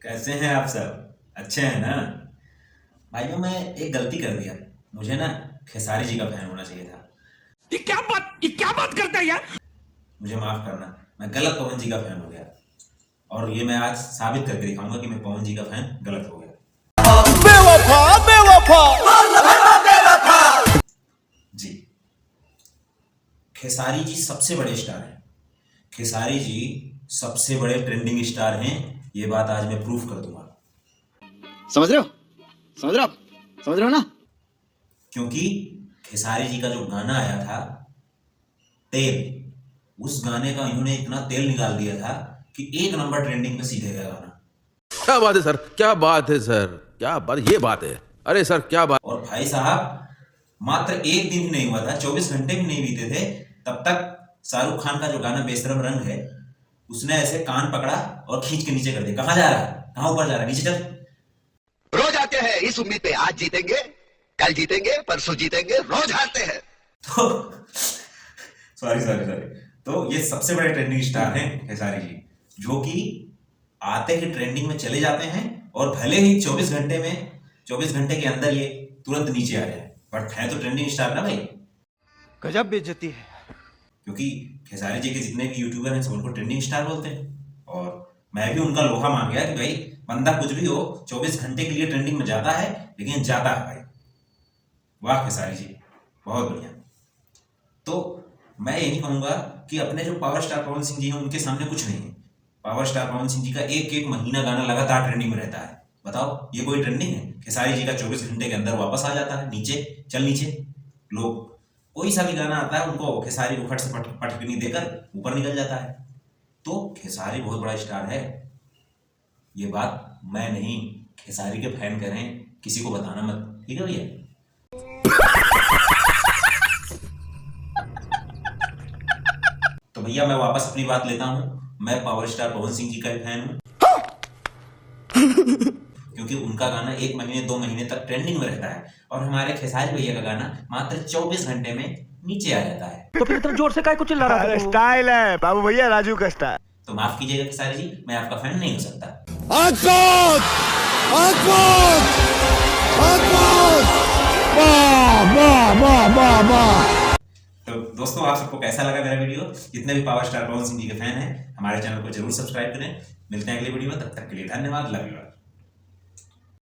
कैसे हैं आप सब? अच्छे हैं ना? भाइयों, मैं एक गलती कर दिया। मुझे ना खेसारी जी का फैन होना चाहिए था। ये क्या बात करता है यार। मुझे माफ करना, मैं गलत पवन जी का फैन हो गया। और ये मैं आज साबित करके दिखाऊंगा कि मैं पवन जी का फैन गलत हो गया। बेवफा बेवफा जी, खेसारी जी सबसे बड़े स्टार हैं। खेसारी जी सबसे बड़े ट्रेंडिंग स्टार हैं। ये बात आज मैं प्रूफ कर दूंगा। समझ रहे हो समझ रहे हो आप समझ रहे हो ना। क्योंकि खेसारी जी का जो गाना आया था तेल, उस गाने का इन्होंने इतना तेल निकाल दिया था कि 1 नंबर ट्रेंडिंग में सीधे गया गाना। क्या बात है सर, क्या बात है सर, क्या बात, ये बात है। अरे सर क्या बात। और भाई साहब, मात्र एक दिन ही नहीं हुआ था, 24 घंटे भी नहीं बीते थे, तब तक शाहरुख खान का जो गाना बेशरम रंग है, उसने ऐसे कान पकड़ा और खींच के नीचे कर दिया। कहां जा रहा है, कहां ऊपर जा रहा है, नीचे चल। रोज आते हैं इस उम्मीद पे, आज जीतेंगे, कल जीतेंगे, परसों जीतेंगे, रोज हारते हैं। तो सॉरी सॉरी सॉरी तो ये सबसे बड़े ट्रेंडिंग स्टार हैं खेसारी जी, जो कि आते ही ट्रेंडिंग में चले जाते हैं और भले ही 24 घंटे के अंदर ये तुरंत नीचे आ जाए, बट है तो ट्रेंडिंग स्टार ना भाई। गजब बेइज्जती है। क्योंकि खेसारी जी के जितने भी यूट्यूबर हैं सब उनको ट्रेंडिंग स्टार बोलते हैं। और मैं भी उनका लोहा मान गया कि भाई बंदा कुछ भी हो, 24 घंटे के लिए ट्रेंडिंग में जाता है, लेकिन जाता है भाई। वाह खेसारी जी, बहुत बढ़िया। तो मैं यही कहूंगा कि अपने जो पावर स्टार पवन सिंह जी हैं उनके सामने कुछ नहीं है। पावर स्टार पवन सिंह जी का एक एक महीना गाना लगातार ट्रेंडिंग में रहता है। बताओ, ये कोई ट्रेंडिंग है? खेसारी जी का 24 घंटे के अंदर वापस आ जाता है नीचे, चल नीचे। लोग कोई सा भी गाना आता है उनको खेसारी को फट से पटकनी देकर ऊपर निकल जाता है। तो खेसारी बहुत बड़ा स्टार है, ये बात मैं नहीं, खेसारी के फैन कह रहे हैं, किसी को बताना मत, ठीक है भैया? तो भैया मैं वापस अपनी बात लेता हूं, मैं पावर स्टार पवन सिंह जी का फैन हूं। क्योंकि उनका गाना 1 महीने 2 महीने तक ट्रेंडिंग में रहता है, और हमारे खेसारी भैया का गाना मात्र 24 घंटे में नीचे आ जाता है। तो फिर इतना जोर से काय को चिल्ला रहा था? स्टाइल है बाबू भैया, राजू का स्टाइल। तो माफ कीजिएगा खेसारी जी, मैं आपका फैन नहीं हो सकता। तो दोस्तों, आप सबको कैसा लगा मेरा वीडियो? जितने भी पावर स्टार पवन सिंह जी के फैन हैं, हमारे चैनल को जरूर सब्सक्राइब करें। मिलते हैं अगले वीडियो में, तब तक के लिए धन्यवाद, लव यू।